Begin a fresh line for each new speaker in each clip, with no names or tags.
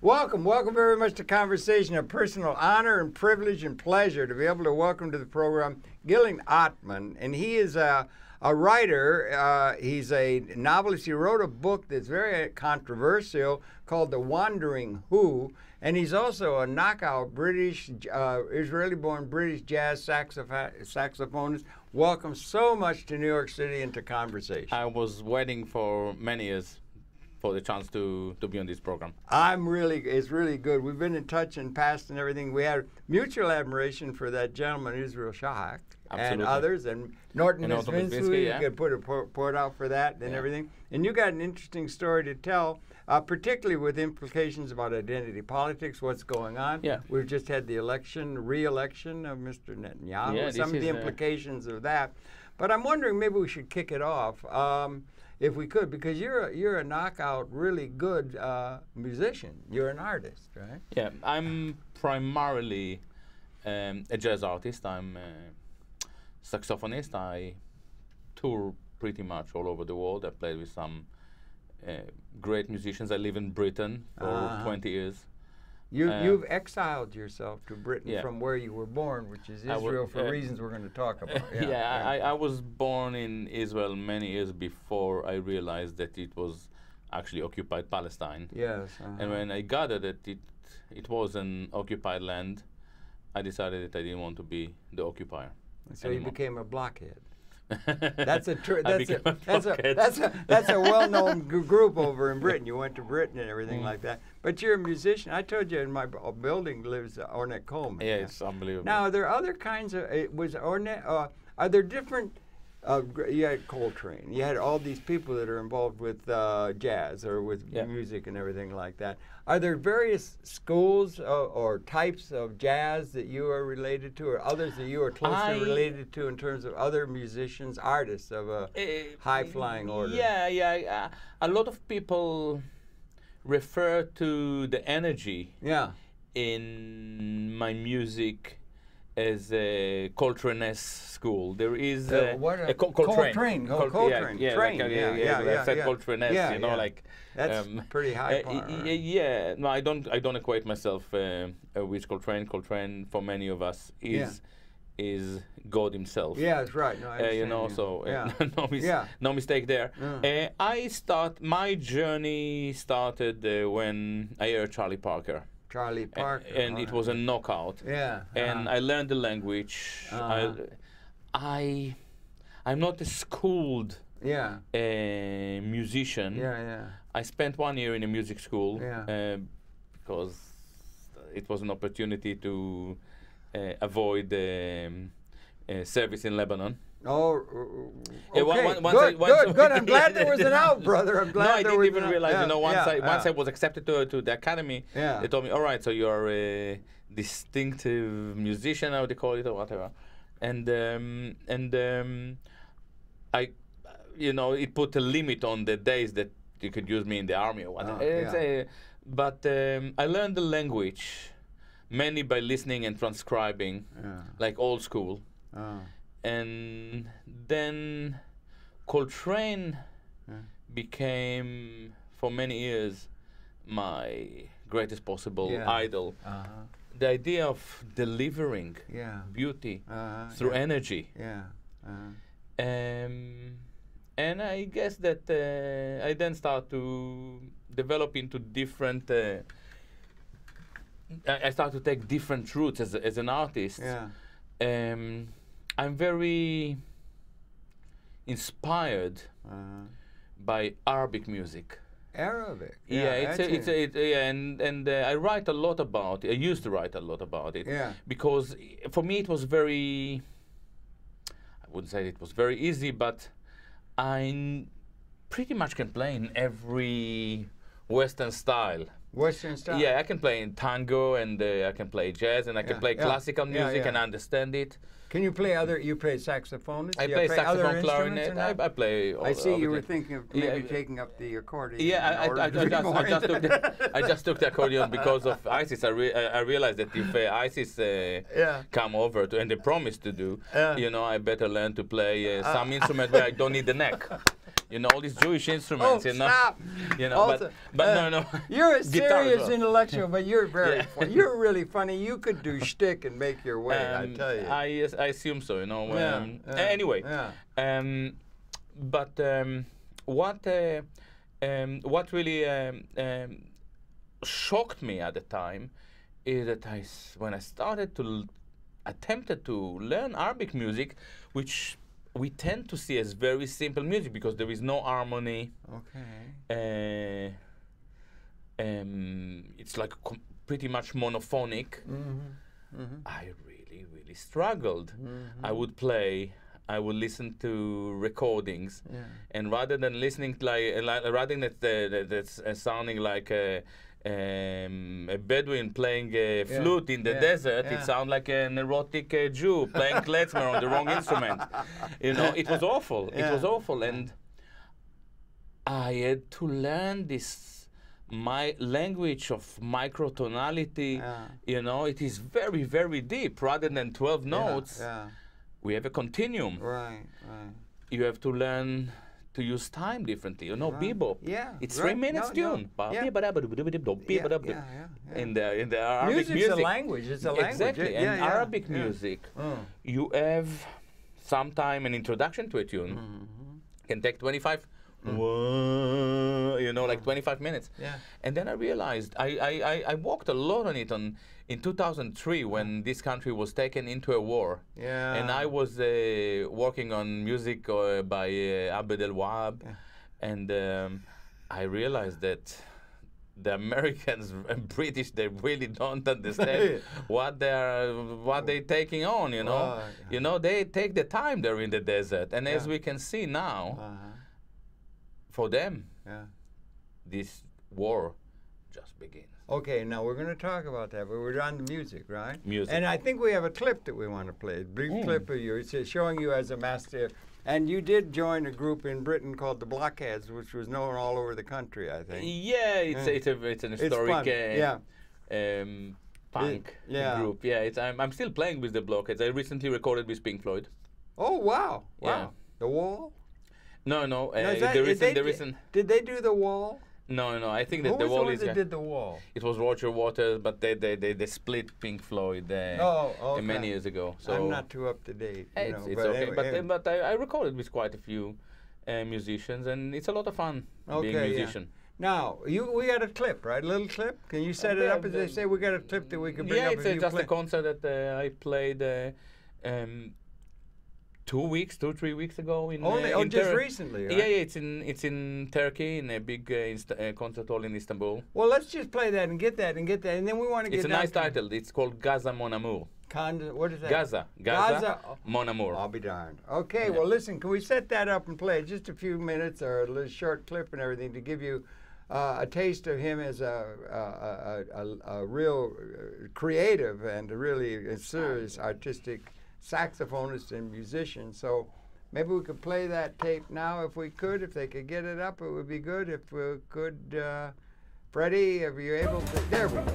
Welcome very much to Conversation. A personal honor and privilege and pleasure to be able to welcome to the program Gilad Atzmon, and he is a writer. He's a novelist. He wrote a book that's very controversial called The Wandering Who, and he's also a knockout British, Israeli-born British jazz saxophonist. Welcome so much to New York City and to Conversation.
I was waiting for many years for the chance to be on this program.
It's really good. We've been in touch in past and everything. We had mutual admiration for that gentleman, Israel Shahak, and others, and Norton Misvinsky. You could put a report out for that and everything. And you got an interesting story to tell, particularly with implications about identity politics, what's going on.
Yeah.
We've just had the re-election of Mr. Netanyahu, some of the implications of that. But I'm wondering, maybe we should kick it off. If we could, because you're a knockout, really good musician. You're an artist, right?
Yeah, I'm primarily a jazz artist. I'm a saxophonist. I tour pretty much all over the world. I played with some great musicians. I live in Britain for 20 years.
You've exiled yourself to Britain from where you were born, which is Israel, for reasons we're going to talk about.
I was born in Israel many years before I realized that it was actually occupied Palestine.
Yes.
And when I gathered that it was an occupied land, I decided that I didn't want to be the occupier.
So
anymore.
You became a blockhead. That's a well-known group over in Britain. You went to Britain and everything like that. But you're a musician. I told you in my building lives Ornette Coleman.
Yeah, it's unbelievable.
Now, are there other kinds of? Was Ornette? Are there different? You had Coltrane. You had all these people that are involved with jazz or with music and everything like that. Are there various schools or types of jazz that you are related to, or others that you are closely related to in terms of other musicians, artists of a high-flying order?
Yeah. A lot of people refer to the energy in my music as a Coltrane-esque school. There is
Coltrane. Coltrane.
I said Coltrane-esque, like
that's pretty high par.
Yeah, no, I don't equate myself with Coltrane. Coltrane, for many of us, is God Himself.
Yeah, that's right. No, I understand
no mistake there. My journey started when I heard Charlie Parker.
Charlie Parker.
And it was a knockout.
Yeah.
And I learned the language. I'm not a schooled musician. I spent 1 year in a music school because it was an opportunity to avoid service in Lebanon.
Oh, okay. Good. I'm glad there was an out, brother. I'm glad
I didn't even realize. Once I was accepted to the academy, they told me, "All right, so you're a distinctive musician, how they call it, or whatever." And it put a limit on the days that you could use me in the army or whatever. But I learned the language mainly by listening and transcribing, like old school. And then Coltrane became, for many years, my greatest possible idol. The idea of delivering beauty through energy. And I guess that I then start to develop into different. I start to take different routes as an artist. I'm very inspired by Arabic music.
Arabic?
And I write a lot about it. I used to write a lot about it. Because for me it was very, I wouldn't say it was very easy, but I pretty much can play in every Western style.
Western style?
Yeah, I can play in tango, and I can play jazz, and I can play classical music and understand it.
Can you play you play saxophones?
I play saxophone, clarinet. I play all.
I see you were thinking of maybe taking up the accordion.
Yeah, I just took the accordion because of ISIS. I realized that if ISIS come over and they promise to do, I better learn to play some instrument where I don't need the neck. You know, all these Jewish instruments.
Oh,
you know,
stop!
you know,
Also,
but no.
You're a
Guitar as
serious
well.
intellectual, but you're very funny. You're really funny. You could do shtick and make your way. I tell you.
I assume so. You know.
Yeah,
Anyway.
yeah.
But what really shocked me at the time is that when I started to attempted to learn Arabic music, which we tend to see as very simple music because there is no harmony.
Okay.
It's like pretty much monophonic. I really struggled. I would listen to recordings, and rather than listening rather than that's sounding like a Bedouin playing a flute in the desert, it sounded like an erotic Jew playing klezmer on the wrong instrument. You know, it was awful. It was awful, and I had to learn my language of microtonality. You know, it is very, very deep. Rather than 12 notes, we have a continuum.
Right.
You have to learn to use time differently. You know, bebop.
Yeah.
It's 3 minutes tune. In the Arabic music.
Music's a language. It's a language.
Exactly. And Arabic music, you have sometime an introduction to a tune can take 25. You know, like 25 minutes. And then I realized I worked a lot on it in 2003 when this country was taken into a war. And I was working on music by Abd el-Wahab. And I realized that the Americans and British, they really don't understand what they're taking on, you know. You know, they take the time there in the desert. And as we can see now, for them, this war just begins.
Okay, now we're going to talk about that, but we're on the music, right?
Music.
And I think we have a clip that we want to play, a brief clip of you. It's showing you as a master. And you did join a group in Britain called the Blockheads, which was known all over the country, I think.
Yeah, it's an historic punk group. Yeah, I'm still playing with the Blockheads. I recently recorded with Pink Floyd.
Oh, wow.
Yeah.
The Wall?
No. There isn't.
Did they do The Wall?
No. I think that
Who
the
was
Wall
the one
is.
that did The Wall?
It was Roger Waters, but they split Pink Floyd many years ago. So
I'm not too up to date.
It's okay, anyway, but I recorded with quite a few musicians, and it's a lot of fun being a musician.
Now, we got a clip, right? A little clip? Can you set it up as they say? We got a clip that we can bring up.
Yeah, it's just a concert that I played 3 weeks ago in
just recently, right?
Yeah, it's in Turkey in a big concert hall in Istanbul.
Well, let's just play that and get that, and then we want to get.
It's a nice title. It's called Gaza Mon Amour.
What is that?
Gaza Mon Amour.
I'll be darned. Okay, well, listen, can we set that up and play just a few minutes or a little short clip and everything to give you a taste of him as a real creative and a really serious artistic saxophonist and musician. So maybe we could play that tape now if we could. If they could get it up, it would be good. If we could, Freddie, are you able to? There we go.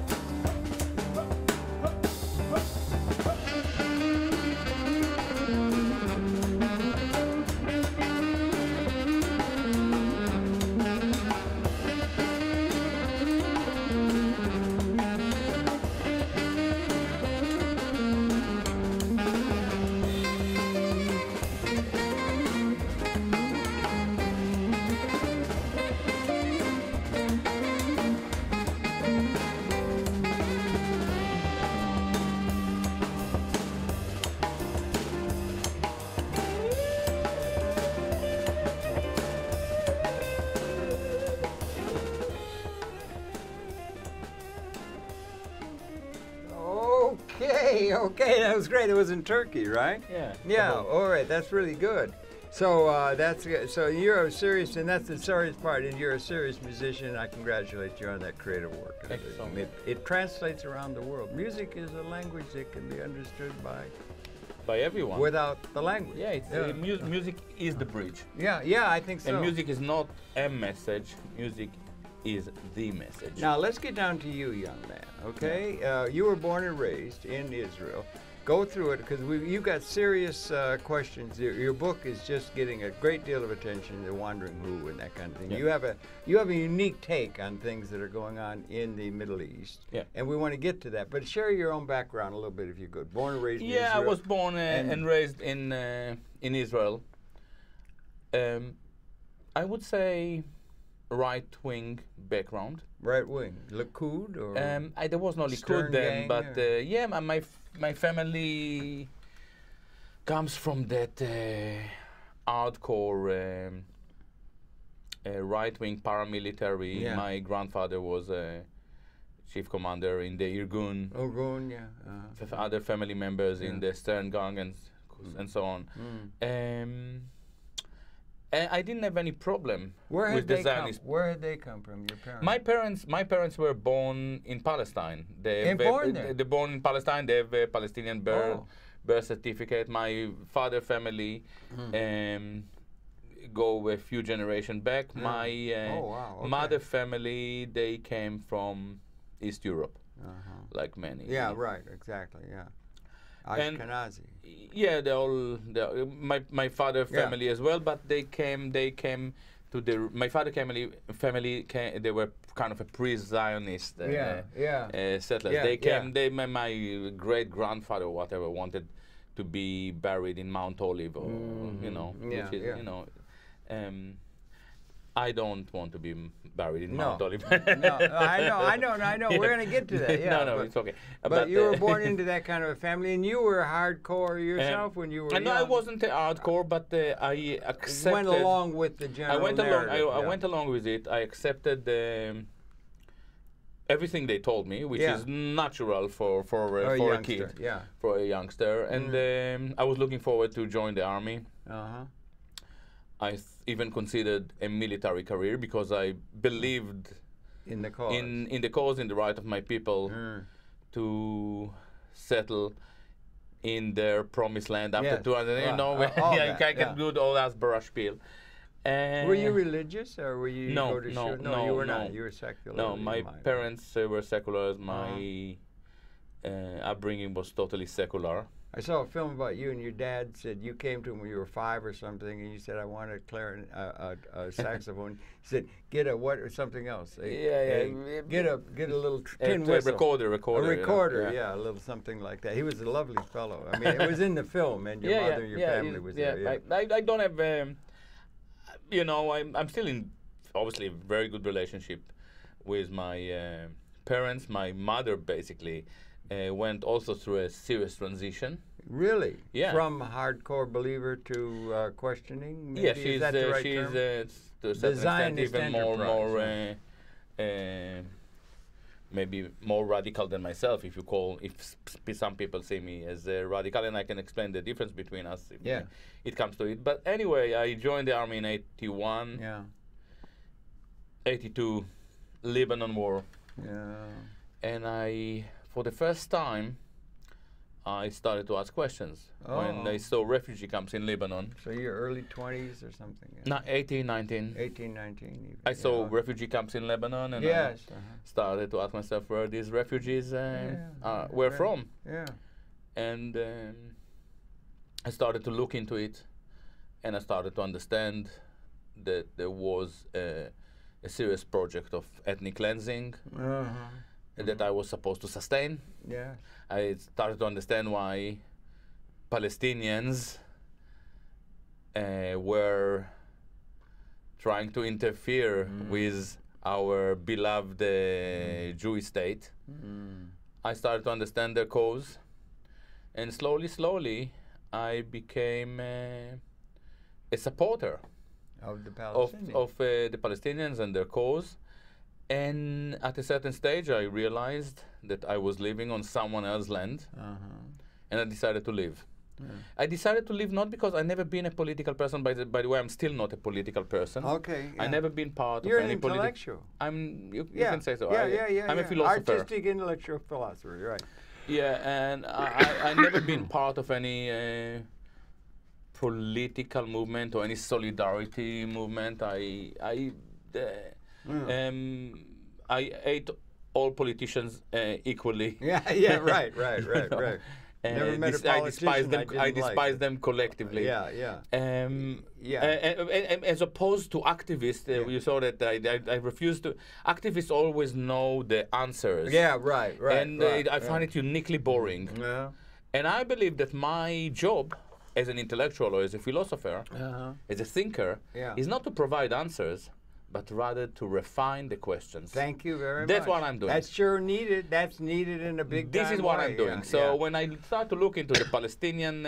Okay, that was great. It was in Turkey, right?
Yeah.
Yeah. All right, that's really good. So so you're a serious, and that's the serious part. And you're a serious musician. I congratulate you on that creative work.
Thank you so much.
It translates around the world. Music is a language that can be understood by
everyone
without the language.
Yeah, music is the bridge.
Yeah, I think so.
And music is not a message. Music is the message.
Now let's get down to you, young man. Okay, you were born and raised in Israel. go through it because you've got serious questions. Your book is just getting a great deal of attention. The Wandering Who and that kind of thing.
Yeah.
You have a unique take on things that are going on in the Middle East.
Yeah.
And we want to get to that. But share your own background a little bit if you could. Born and raised in Israel.
Yeah, I was born and raised in Israel. I would say right-wing background.
Right wing, Likud or
there was no Likud then, but yeah, my family comes from that hardcore right-wing paramilitary.
Yeah.
My grandfather was a chief commander in the Irgun.
Irgun, yeah.
Other family members in the Stern Gang and so on. And I didn't have any problem with the Zionists.
Where had they come from, your parents?
My parents were born in Palestine.
They're born there?
They're born in Palestine. They have a Palestinian birth certificate. My father family go a few generations back. My mother family, they came from East Europe, like many.
Yeah, right, exactly, yeah. Ashkenazi.
Yeah, my father family as well, but they came to my father family came, they were kind of a pre-Zionist settlers.
Yeah,
they came. My great grandfather or whatever wanted to be buried in Mount Olive, or which is I don't want to be buried in Mount Olive.
No, I know. We're going to get to that. Yeah,
no, it's okay.
But you were born into that kind of a family, and you were hardcore yourself when you were young.
No, I wasn't hardcore, but I accepted.
Went along with the general narrative.
I went along with it. I accepted everything they told me, which is natural for a kid, for a youngster. And I was looking forward to join the army. I even considered a military career because I believed
in the cause,
in the cause, in the right of my people to settle in their promised land after 200. I can do all that barrage spiel.
Were you religious, or were you?
No,
you were not. You were secular.
No, my parents were secular. My upbringing was totally secular.
I saw a film about you, and your dad said you came to him when you were 5 or something, and you said, "I want a clarinet, a saxophone." He said, "Get a what or something else?" Get a little tin whistle.
A recorder.
A little something like that. He was a lovely fellow. I mean, it was in the film, and your mother and your family was there. Yeah.
I don't have, I'm still in obviously a very good relationship with my parents. My mother basically went also through a serious transition.
Really?
Yeah.
From hardcore believer to questioning? Maybe?
Yeah, she's
to a certain
extent even more maybe more radical than myself. If some people see me as radical, and I can explain the difference between us. If it comes to it. But anyway, I joined the army in 81.
Yeah.
82, Lebanon war.
Yeah.
And for the first time, I started to ask questions when I saw refugee camps in Lebanon.
So you're early 20s or something?
No, 18, 19.
18, 19 even.
I saw refugee camps in Lebanon, and I started to ask myself where these refugees were from.
Yeah.
And I started to look into it, and I started to understand that there was a serious project of ethnic cleansing that I was supposed to sustain.
Yeah.
I started to understand why Palestinians were trying to interfere with our beloved Jewish state. I started to understand their cause, and slowly, I became a supporter
of the Palestinians.
Of the Palestinians and their cause. And at a certain stage, I realized that I was living on someone else's land, and I decided to leave. I decided to leave not because I've never been a political person. By the way, I'm still not a political person.
Okay.
I've never been part
You're
of any political.
You're an intellectual.
You can say so. I'm a philosopher.
Artistic intellectual philosopher, right.
Yeah, and I've never been part of any political movement or any solidarity movement. I hate all politicians equally.
Yeah, right. Never met a politician
I despise them collectively.
Yeah.
As opposed to activists, you saw that I refuse to. Activists always know the answers.
Yeah, right.
And I find it uniquely boring.
Yeah.
And I believe that my job as an intellectual or as a philosopher, as a thinker, is not to provide answers, but rather to refine the questions.
Thank you very much.
That's what I'm doing.
That's sure needed. That's needed in a big
This is what
way.
I'm doing. So when I start to look into the Palestinian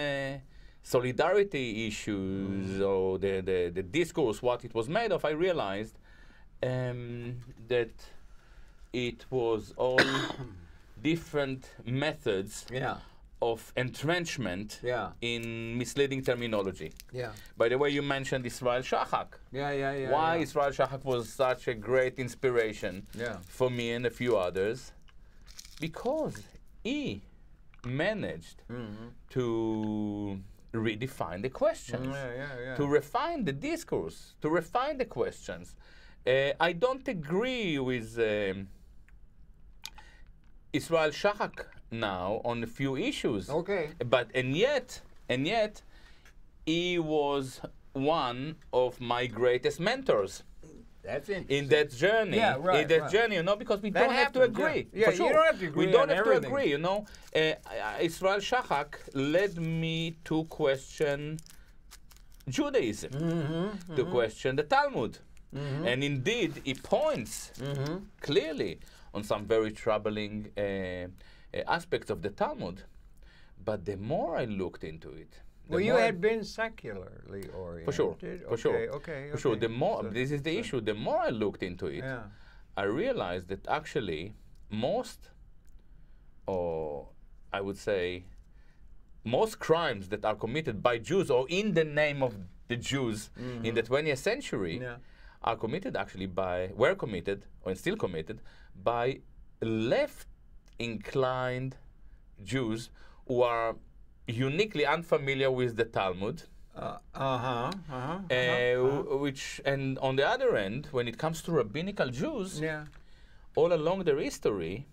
solidarity issues or the discourse, what it was made of, I realized that it was all different methods of entrenchment in misleading terminology. By the way, you mentioned Israel Shachak. Why Israel Shachak was such a great inspiration for me and a few others? Because he managed to redefine the questions, to refine the discourse, to refine the questions. I don't agree with Israel Shachak now on a few issues. And yet he was one of my greatest mentors.
That's interesting.
In that journey. In that journey, you know, because we don't have to agree. For sure.
You don't have to agree.
We don't have
everything.
to agree, you know. Israel Shachak led me to question Judaism, to question the Talmud. And indeed, he points clearly on some very troubling aspects of the Talmud. But the more I looked into it,
well, you had been secularly oriented.
For sure.
Okay.
For sure. The more this is the issue. The more I looked into it, I realized that actually most, or I would say, most crimes that are committed by Jews or in the name of the Jews in the 20th century are committed actually were committed or still committed by left-inclined Jews who are uniquely unfamiliar with the Talmud. Which, and on the other end, when it comes to rabbinical Jews, all along their history,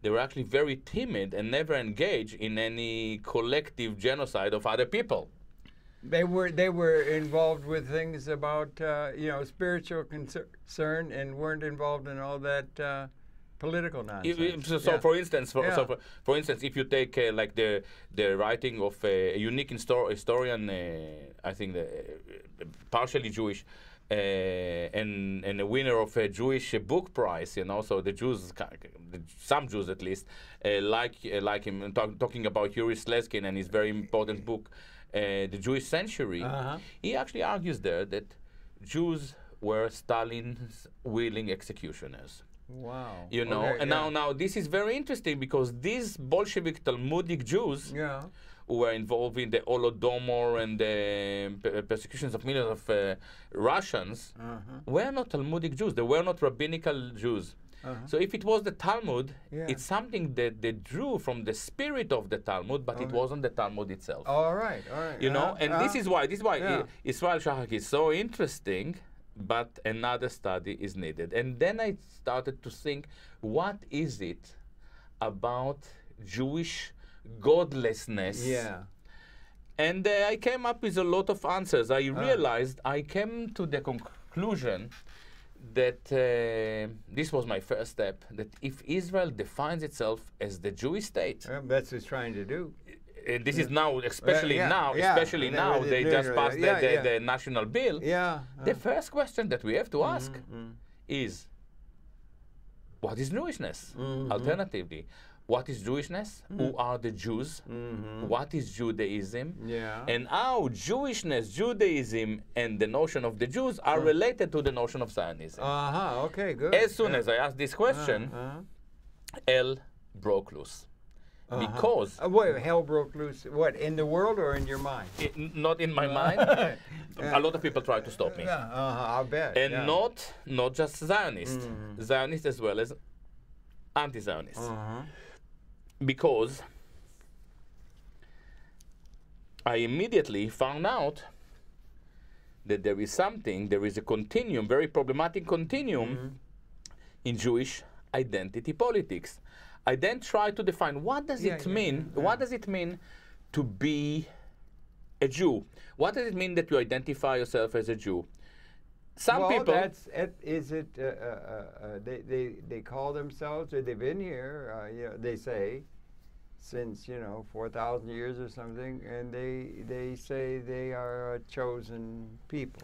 they were actually very timid and never engaged in any collective genocide of other people.
They were involved with things about spiritual concern and weren't involved in all that political nonsense.
For instance, for instance, if you take like the writing of a unique historian, I think partially Jewish, and a winner of a Jewish book prize, you know, so the Jews, some Jews at least, like him, talking about Yuri Slezkin and his very important book, The Jewish Century. He actually argues there that Jews were Stalin's willing executioners.
Wow.
You know, and now this is very interesting because these Bolshevik Talmudic Jews who were involved in the Holodomor and the persecutions of millions of Russians were not Talmudic Jews. They were not rabbinical Jews. So if it was the Talmud, it's something that they drew from the spirit of the Talmud, but it wasn't the Talmud itself.
All right.
You know, and this is why Israel Shachak is so interesting. But another study is needed. And then I started to think, what is it about Jewish godlessness? And I came up with a lot of answers. I realized, I came to the conclusion that this was my first step, that if Israel defines itself as the Jewish state,
that's what it's trying to do.
This is now, especially now, they just passed the national bill. The first question that we have to ask is, what is Jewishness? Alternatively, what is Jewishness? Who are the Jews? What is Judaism? And how Jewishness, Judaism, and the notion of the Jews are related to the notion of Zionism.
Okay, good.
As soon as I asked this question, hell broke loose. Because
hell broke loose. What, in the world or in your mind?
Not in my mind. A lot of people try to stop me.
I'll bet.
And not just Zionists, Zionists as well as anti-Zionists. Because I immediately found out that there is a continuum, very problematic continuum in Jewish identity politics. I then try to define what does it mean. What does it mean to be a Jew? What does it mean that you identify yourself as a Jew? Some people.
Is it? They call themselves, or they've been here. They say, since 4,000 years or something, and they say they are a chosen people.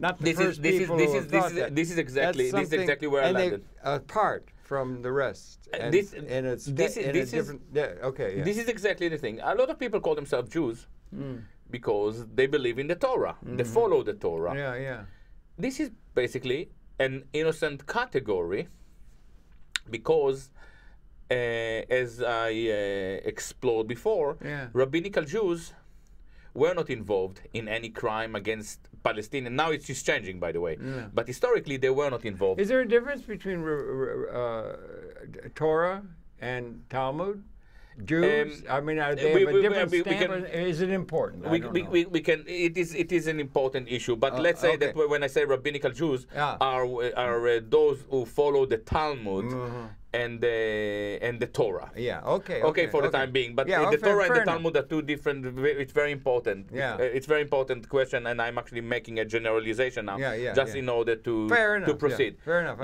Not the first people who have thought that.
This is exactly where I landed.
Apart from the rest.
This is exactly the thing. A lot of people call themselves Jews because they believe in the Torah. They follow the Torah.
Yeah.
This is basically an innocent category because, as I explored before, rabbinical Jews were not involved in any crime against Palestinians. Now it's just changing, by the way. But historically, they were not involved.
Is there a difference between Torah and Talmud? Jews? I mean, they have a different stamp, is it important?
We can. It is an important issue. But let's say that when I say rabbinical Jews are those who follow the Talmud and the Torah.
Okay,
for the time being. But the Torah and the Talmud are two different. It's very important. It's very important question, and I'm actually making a generalization now, just in order to proceed.
Fair enough.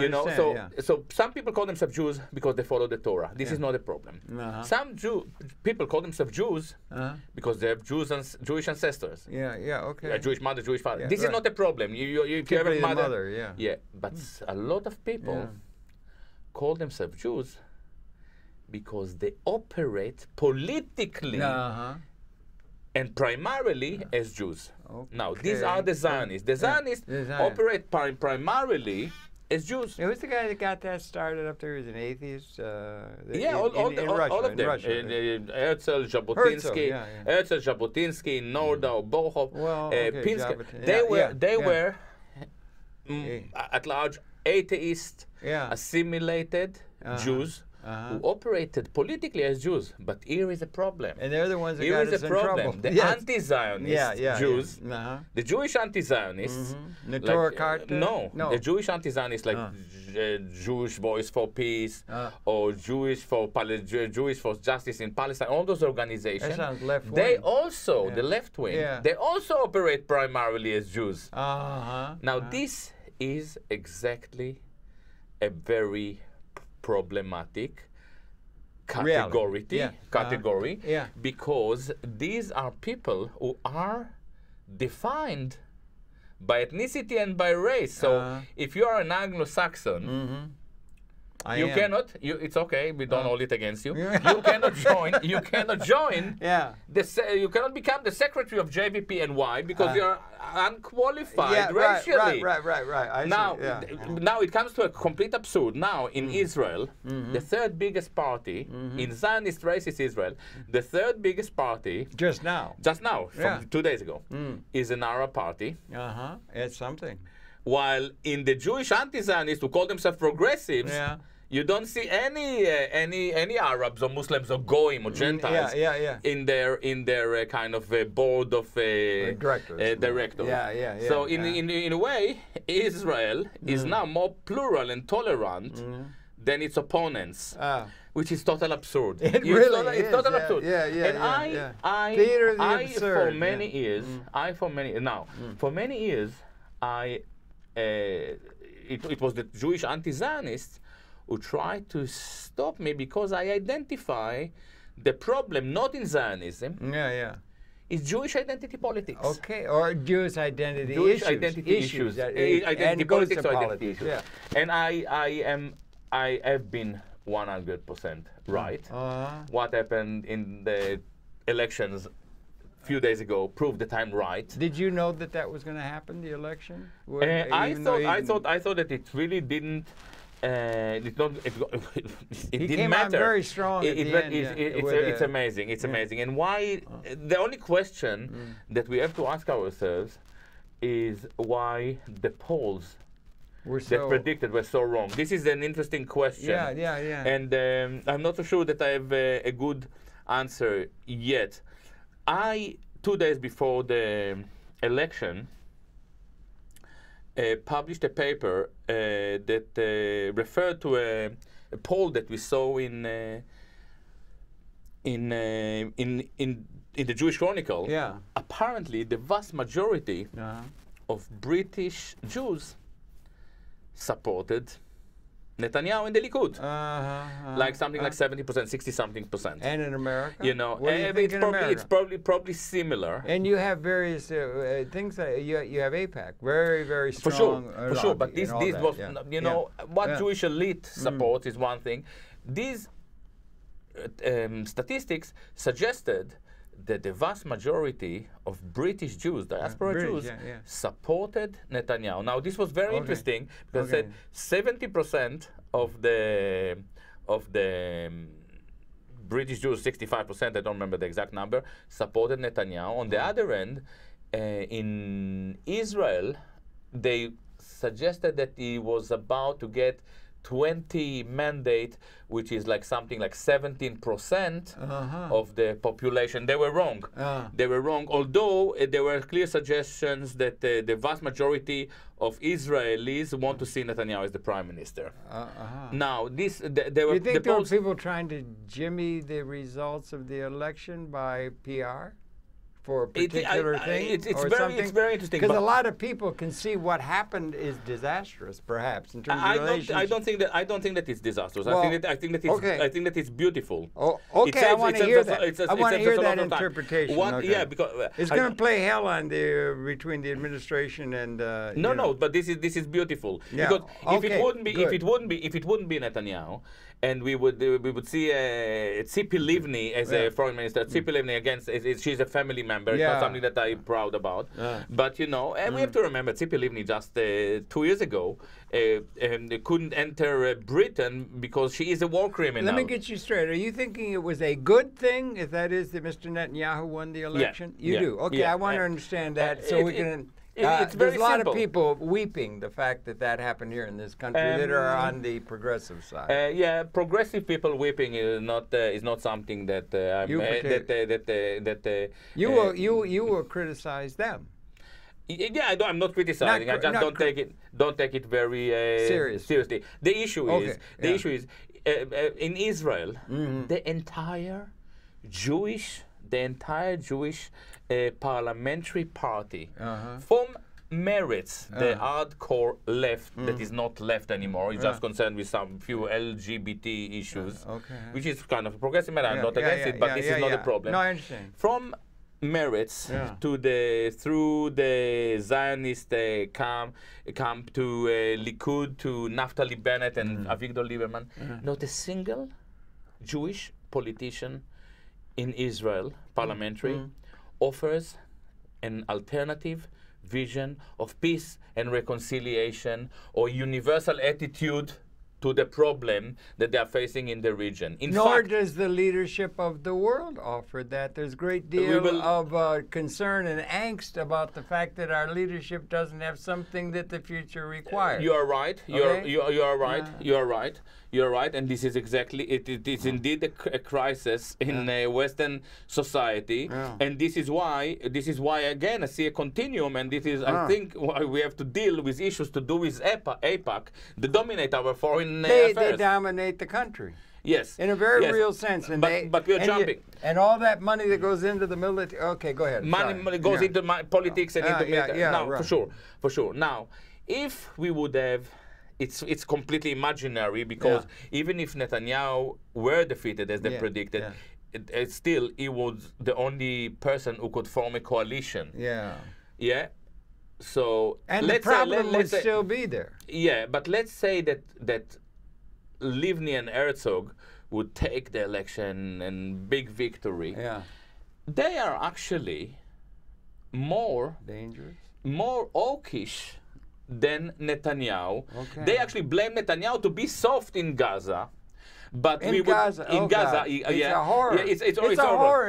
So some people call themselves Jews because they follow the Torah. This is not a problem. Some people call themselves Jews because they have Jewish ancestors.
Okay.
A Jewish mother, Jewish father. This is not a problem. If you have a
mother,
but a lot of people call themselves Jews because they operate politically and primarily as Jews. Now, these are the Zionists. The Zionists operate primarily as Jews.
Who's the guy that got that started up there? He's an atheist?
All of them. Exile, Jabotinsky, Nordau, Bohov, Pinsky. They were at large atheist, assimilated Jews who operated politically as Jews. But here is a problem.
And they're the ones that got us in trouble.
The anti-Zionist Jews, the Jewish anti-Zionists,
the Torah Carta?
No, the Jewish anti-Zionists like Jewish Voice for Peace or Jewish for Justice in Palestine, all those organizations.
That sounds left-wing.
They also, the left wing, they also operate primarily as Jews. Now this is exactly a very problematic category because these are people who are defined by ethnicity and by race. So if you are an Anglo-Saxon, it's okay, we don't hold it against you. You cannot join. You cannot join. You cannot become the secretary of JVP and why because you are unqualified racially.
Right.
Now it comes to a complete absurd. Now in Israel, the third biggest party in Zionist racist Israel, the third biggest party
just now,
from 2 days ago, is an Arab party.
It's something.
While in the Jewish anti-Zionists who call themselves progressives, you don't see any Arabs or Muslims or Goyim or Gentiles in their kind of board of directors. So in a way, Israel is now more plural and tolerant than its opponents, which is total absurd.
It really is.
It's total absurd.
And
I for many years, it was the Jewish anti-Zionists who tried to stop me because I identify the problem not in Zionism. It's Jewish identity politics.
Okay, or Jewish identity
Jewish
issues.
Identity issues. Identity politics or identity issues. And I have been 100% right. What happened in the elections few days ago proved that I'm right.
Did you know that was going to happen, the election?
I thought that it really didn't. It didn't matter.
Very strong.
It's amazing. It's amazing. And why? The only question that we have to ask ourselves is why the polls that predicted were so wrong. This is an interesting question. And I'm not so sure that I have a good answer yet. 2 days before the election, published a paper that referred to poll that we saw in the Jewish Chronicle, apparently the vast majority of British Jews supported Netanyahu in the Likud, like something like 70%, 60-something%.
And in America,
you know,
what do you think in America?
It's probably similar.
And you have various things that you have AIPAC, very strong.
For sure. But this was, you know, what Jewish elite supports is one thing. These statistics suggested that the vast majority of British Jews, diaspora Jews, supported Netanyahu. Now, this was very interesting because it said 70% of the British Jews, 65%, I don't remember the exact number, supported Netanyahu. On the other end, in Israel, they suggested that he was about to get 20 mandate, which is like something like 17% of the population. They were wrong. They were wrong, although there were clear suggestions that the vast majority of Israelis want to see Netanyahu as the prime minister. Now, there were...
You think there were people trying to jimmy the results of the election by PR? For a particular thing,
it's very interesting.
Because a lot of people can see what happened is disastrous, perhaps in terms of relations.
I don't think that it's disastrous. Well, I think that it's beautiful.
Oh, okay, I want to hear that. I want to hear that interpretation.
Yeah, because
it's going to play hell on between the administration and.
No, but this is beautiful. Yeah. Because if it wouldn't be Netanyahu, and we would see Tzipi Livni as a foreign minister. Tzipi Livni, again, she's a family member. It's not something that I'm proud about. But, you know, and we have to remember, Tzipi Livni just 2 years ago couldn't enter Britain because she is a war criminal.
Let me get you straight. Are you thinking it was a good thing, if that is that Mr. Netanyahu won the election? You do? Okay, I want to understand that so we can... there's a lot of people weeping the fact that happened here in this country that are on the progressive side.
Progressive people weeping is not something that
you will criticize them.
Yeah, I'm not criticizing. I just don't take it very seriously. The issue is in Israel, the entire Jewish parliamentary party from Meretz, the hardcore left that is not left anymore, is just concerned with some few LGBT issues, which is kind of a progressive matter. I'm not against it, but this is not a problem.
No, I understand.
From Meretz through the Zionist camp to Likud to Naftali Bennett and Avigdor Lieberman, not a single Jewish politician in Israel, parliamentary, offers an alternative vision of peace and reconciliation or universal attitude to the problem that they are facing in the region.
Nor does the leadership of the world offer that. There's a great deal of concern and angst about the fact that our leadership doesn't have something that the future requires.
You are right. You are right. You are right. You're right, and this is exactly it. It is indeed a crisis in Western society, and this is why again I see a continuum, and this is I think why we have to deal with issues to do with AIPAC that dominate our foreign affairs.
They dominate the country.
Yes,
in a very real sense, and
but we are jumping.
And all that money that goes into the military. Okay, go ahead.
Money goes into politics and into military. No, for sure. Now, if we would have. It's completely imaginary because even if Netanyahu were defeated as they predicted, still he was the only person who could form a coalition. Yeah. So
and the problem would still be there.
Yeah, but let's say that Livni and Herzog would take the election and big victory. They are actually more
dangerous,
more hawkish than Netanyahu. They actually blame Netanyahu to be soft in Gaza. But
in Gaza, it's a horror. It's a horror.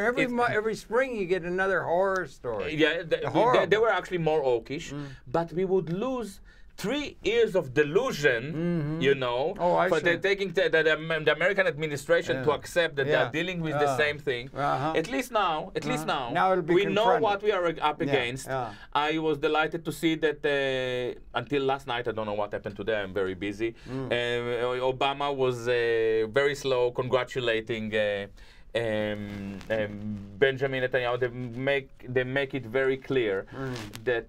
Every spring you get another horror story.
They were actually more hawkish, but we would lose 3 years of delusion, you know, for taking the American administration to accept that they are dealing with the same thing. At least now, we know what we are up against. I was delighted to see that until last night, I don't know what happened today, I'm very busy. Obama was very slow congratulating Benjamin Netanyahu. They make it very clear that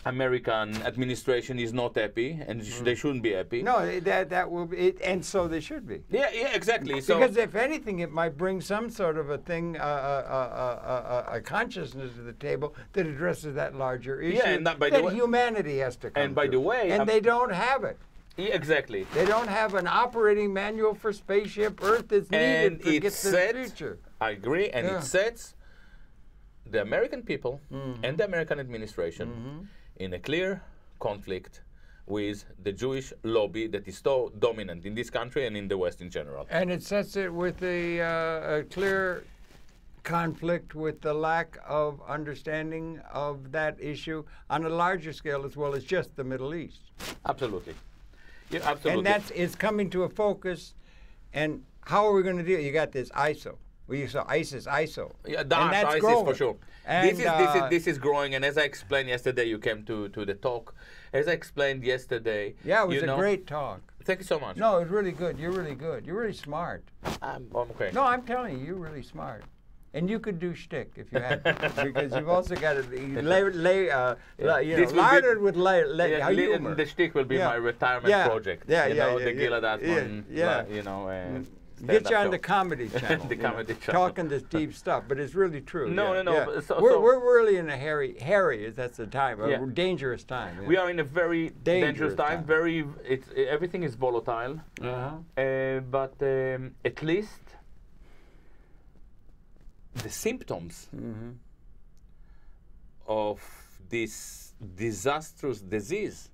American administration is not happy, and they shouldn't be happy.
No, that will be, and so they should be.
Yeah, exactly.
Because if anything, it might bring some sort of a thing, a consciousness to the table that addresses that larger issue.
Yeah, and
that humanity has to come.
And by the way,
and they don't have it.
Yeah, exactly.
They don't have an operating manual for spaceship Earth that's needed to get to the future.
I agree, and it sets the American people and the American administration in a clear conflict with the Jewish lobby that is so dominant in this country and in the West in general.
And it sets it with a clear conflict with the lack of understanding of that issue on a larger scale as well as just the Middle East.
Absolutely. Yeah, absolutely.
And it's coming to a focus. And how are we going to do it? You got this ISO. We saw ISIL.
Yeah, that's ISIS growing. For sure. And this is growing, and as I explained yesterday, you came to the talk. As I explained yesterday,
yeah, it was a great talk.
Thank you so much.
No, it was really good. You're really good. You're really smart.
I'm okay.
No, I'm telling you, you're really smart. And you could do shtick if you had to, because you've also got to larded with humor.
The shtick will be my retirement project.
The
Gilad Atzmon,
get you on the comedy channel.
The comedy channel.
Talking this deep stuff, but it's really true.
No.
We're really in a hairy. That's the time, a dangerous time.
We are in a very dangerous time. Everything is volatile. But at least the symptoms of this disastrous disease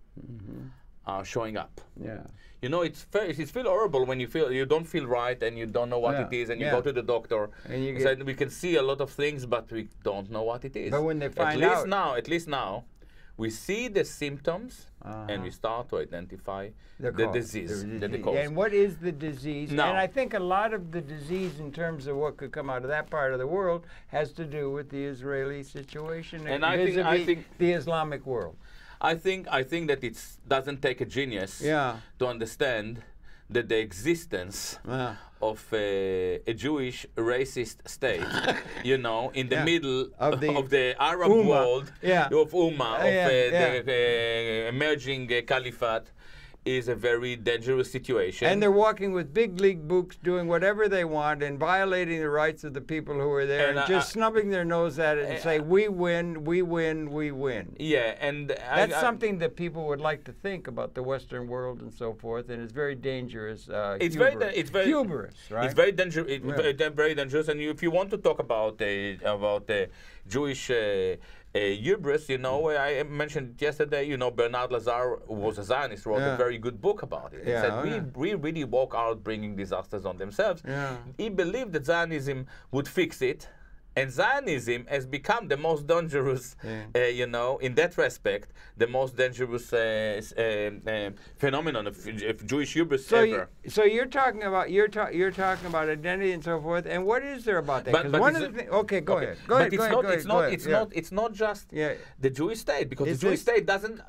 are showing up.
Yeah.
You know, it's feel horrible when you don't feel right and you don't know what it is, and you go to the doctor and you say we can see a lot of things, but we don't know what it is.
But when they find out,
at least now, we see the symptoms and we start to identify the disease. The cause.
And what is the disease?
Now,
and I think a lot of the disease, in terms of what could come out of that part of the world, has to do with the Israeli situation and I think the Islamic world.
I think that it doesn't take a genius to understand that the existence of a Jewish racist state, in the middle of the Arab world, of the emerging caliphate, is a very dangerous situation.
And they're walking with big league boots, doing whatever they want and violating the rights of the people who are there, and just snubbing their nose at it and say, we win, we win, we win.
Yeah, and
that's something that people would like to think about the Western world and so forth, and it's very dangerous. It's very hubris, right?
It's very dangerous. Very dangerous. And if you want to talk about Jewish hubris, I mentioned yesterday, Bernard Lazare, who was a Zionist, wrote a very good book about it. He said, we really walk out bringing disasters on themselves. He believed that Zionism would fix it, and Zionism has become the most dangerous, in that respect, the most dangerous phenomenon of Jewish hubris ever.
So you're talking about identity and so forth. And what is there about that? Okay, go ahead.
It's not just the Jewish state, because the Jewish state doesn't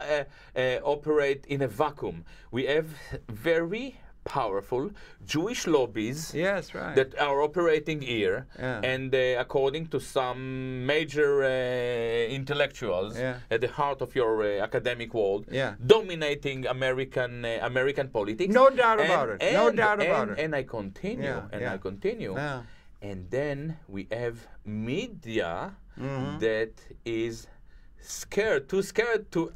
operate in a vacuum. We have very powerful Jewish lobbies that are operating here, and according to some major intellectuals at the heart of your academic world, dominating American politics.
No doubt about it. No doubt about it.
And I continue, I continue. And then we have media that is too scared to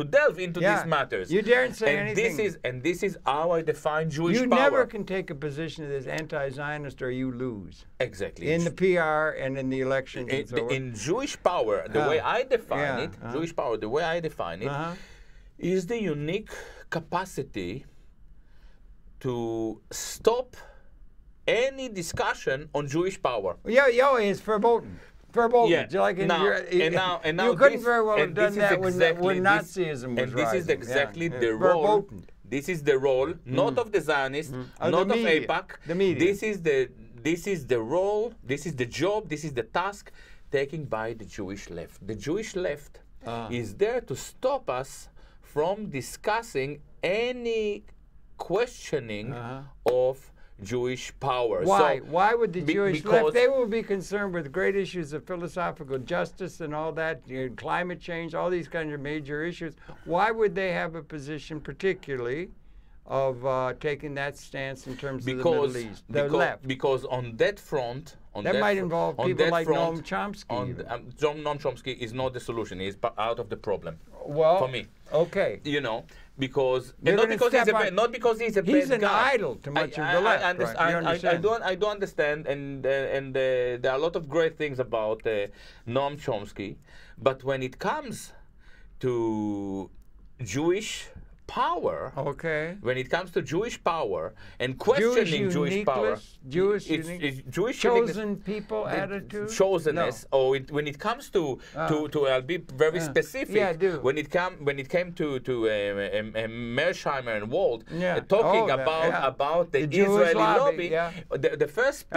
delve into these matters.
You daren't say anything.
This is how I define Jewish power.
You never can take a position that is anti-Zionist or you lose.
Exactly.
In the PR and in the elections and so on.
In Jewish power, the way I define it, Jewish power, the way I define it, is the unique capacity to stop any discussion on Jewish power.
It's verboten. Verboten.
Yeah.
Like
now,
you couldn't very well have done that when Nazism was
and this is exactly the role.
Verboten.
This is the role, not of the Zionists, not of AIPAC.
The media.
This is the role, this is the job, this is the task taken by the Jewish left. The Jewish left is there to stop us from discussing any questioning of Jewish power.
Why? Why would the Jewish left? They will be concerned with great issues of philosophical justice and all that, climate change, all these kinds of major issues. Why would they have a position, particularly, of taking that stance in terms of the Middle East? The left.
Because on that front,
that might involve people like Noam Chomsky.
Noam Chomsky is not the solution. He's out of the problem.
Well,
for me,
okay.
Because not because he's a bad guy.
He's an idol to much of the left.
I do understand, and there are a lot of great things about Noam Chomsky, but when it comes to Jewish power, when it comes to Jewish power and questioning Jewish power,
Jewish chosen people attitude,
chosenness, or when it comes to I'll be very specific.
Yeah, do.
When it came to Mearsheimer and Wald talking about the Israeli lobby, the first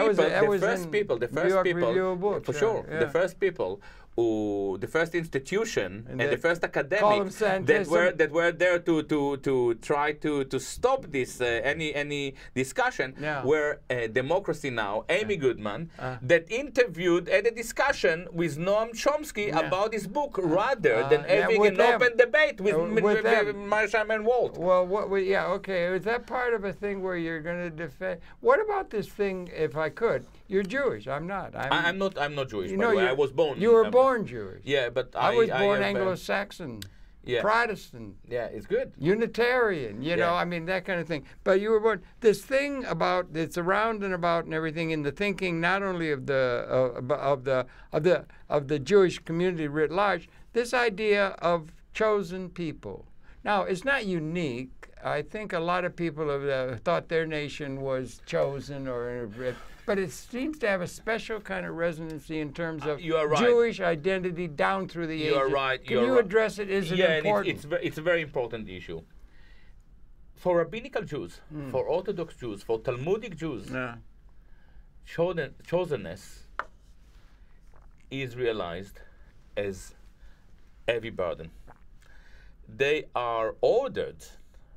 people, the first institution and the first academics that were there to try to stop this any discussion were Democracy Now! Amy Goodman that interviewed at a discussion with Noam Chomsky about his book rather than having an open debate with Mearsheimer and Wald.
Well, is that part of a thing where you're going to defend? What about this thing? If I could, you're Jewish. I'm not.
I'm not Jewish. By the way. I was born.
You were born Jewish.
Yeah, but
I was born Anglo-Saxon, Protestant.
Yeah, it's good.
Unitarian, I mean that kind of thing. But you were born. This thing about it's around and about and everything in the thinking not only of the Jewish community writ large. This idea of chosen people. Now it's not unique. I think a lot of people have thought their nation was chosen but it seems to have a special kind of resonancy in terms of Jewish identity down through the ages.
You are right.
Can you address it? Is it important?
It's a very important issue. For rabbinical Jews, for Orthodox Jews, for Talmudic Jews, chosenness is realized as heavy burden. They are ordered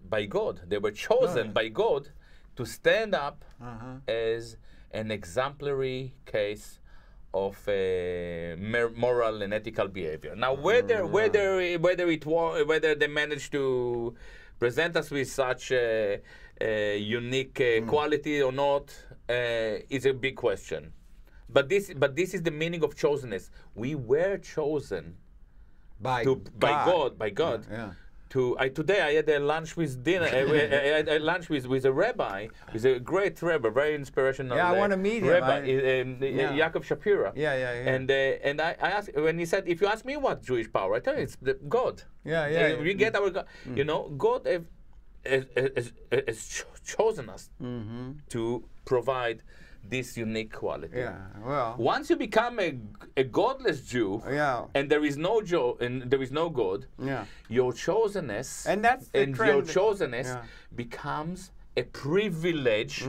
by God. They were chosen by God to stand up as an exemplary case of moral and ethical behavior. Now, whether they managed to present us with such a unique quality or not is a big question. But this is the meaning of chosenness. We were chosen by God. Today I had a lunch with dinner. I had lunch with a rabbi, with a great rabbi, very inspirational.
I want to meet him.
Rabbi, Yaakov Shapira. And I asked when he said, "If you ask me what Jewish power, I tell you it's God." We get our God. God has chosen us to provide this unique quality. Once you become a godless Jew, and there is no God, your chosenness becomes a privilege,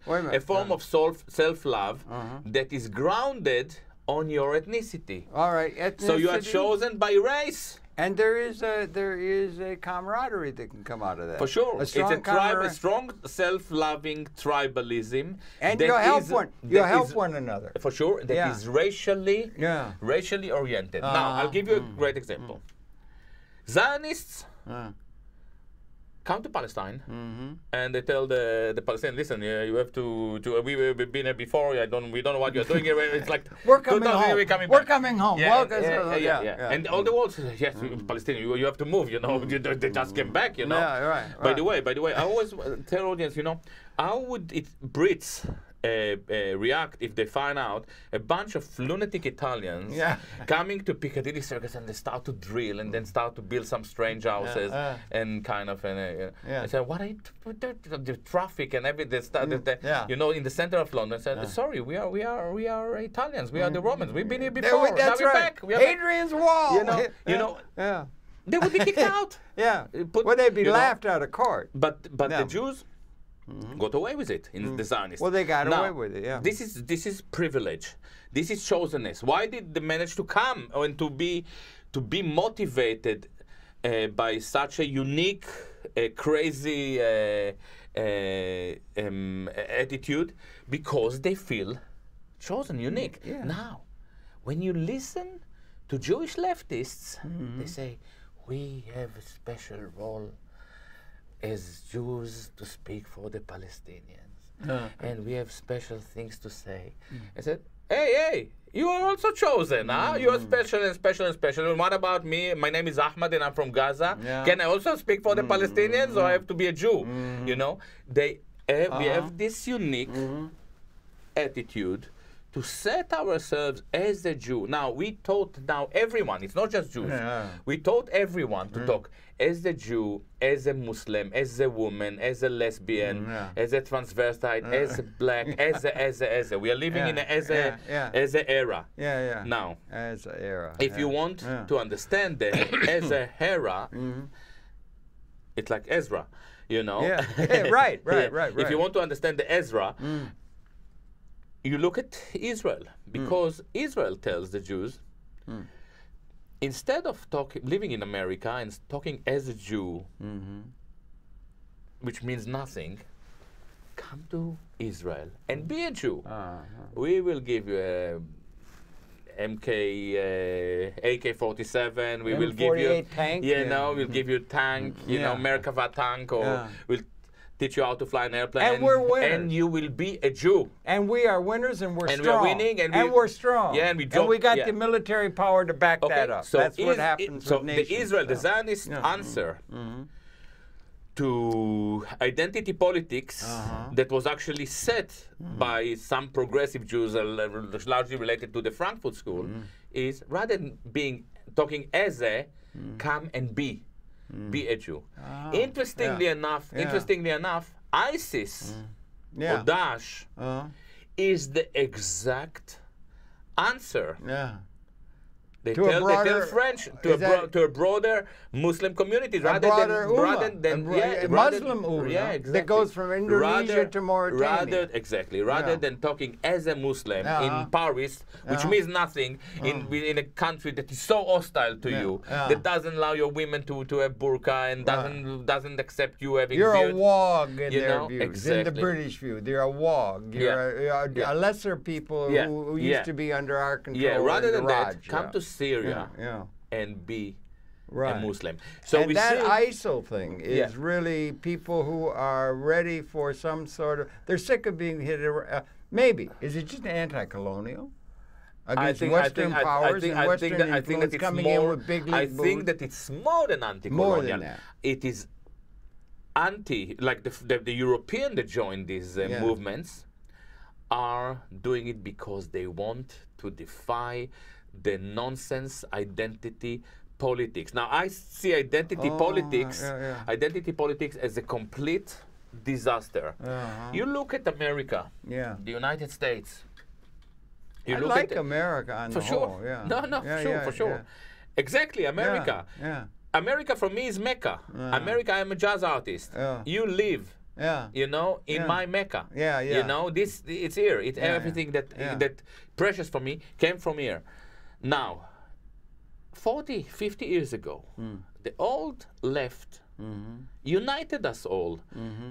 a form of self-love that is grounded on your ethnicity.
All right, ethnicity.
So you are chosen by race.
And there is a camaraderie that can come out of that.
For sure.
A strong
a strong self-loving tribalism.
And you'll help one another.
For sure. That is racially oriented. Now, I'll give you a great example. Zionists come to Palestine and they tell the Palestinians, listen, you have to we've been here before, we don't know what you're doing here. It's like
we're coming home. We're coming home.
And all the world says, yes, Palestinian, you have to move, they just came back, By the way, I always tell audience, how would it Brits react if they find out a bunch of lunatic Italians coming to Piccadilly Circus and they start to drill and then start to build some strange houses and kind of I said, what are you the traffic and everything you know, in the center of London. I said, sorry, we are Italians, we are the Romans, we've been here before, now we're back.
Hadrian's Wall.
You know, they would be kicked out.
Well, they'd be laughed out of court.
But the Jews got away with it in the Zionists.
Well, they got away with it,
This is privilege. This is chosenness. Why did they manage to come and to be motivated by such a unique, crazy attitude? Because they feel chosen, unique. Now, when you listen to Jewish leftists, they say, we have a special role as Jews to speak for the Palestinians. And we have special things to say. I said, hey, you are also chosen, huh? You are special and special and special. And what about me? My name is Ahmad and I'm from Gaza. Can I also speak for the Palestinians or I have to be a Jew? You know, we have this unique attitude to set ourselves as a Jew. Now, we taught everyone, it's not just Jews, we taught everyone to talk as a Jew, as a Muslim, as a woman, as a lesbian, as a transvestite, as a black, as a. We are living in as a era. Now,
as a era.
If you want to understand the as a era, it's like Ezra, you know?
Right.
If you want to understand the Ezra, you look at Israel, because Israel tells the Jews, instead of living in America and talking as a Jew, which means nothing, come to Israel and be a Jew. We will give you a AK-47. We will give you
tank.
We'll give you a tank. You know, Merkava tank, or we'll teach you how to fly an airplane.
And we're winners.
And you will be a Jew.
And we are winners, and we're strong.
And we're winning,
and we're strong.
Yeah, and
we got the military power to back that up.
So
that's what happens with nations.
The Zionist answer to identity politics that was actually set by some progressive Jews, largely related to the Frankfurt School, is rather than talking as a, come and be a Jew. Interestingly enough, ISIS or Daesh is the exact answer. They tell a broader Muslim community rather than
Muslim ummah that goes from Indonesia to Mauritania.
Rather than talking as a Muslim in Paris, which means nothing, in a country that is so hostile to you, that doesn't allow your women to have burqa and doesn't accept you having
You're
beard.
a wog in their views.
Exactly.
In the British view, they're a wog. You're a lesser people who used to be under our control.
Rather than that, come to Syria and be a Muslim. So
and that ISIL thing is really people who are ready for some sort of. They're sick of being hit. Maybe is it just anti-colonial against Western powers and Western influence coming in with big league
I think that it's more than anti-colonial.
More than that.
It is like the European that joined these movements are doing it because they want to defy the nonsense identity politics. Now, I see identity politics as a complete disaster. You look at America, the United States.
I like America on the whole.
For sure. Exactly, America. America for me is Mecca. America, I'm a jazz artist. You live. You know, in my Mecca. You know, it's here. Everything that precious for me came from here. Now, 40, 50 years ago, the old left united us all.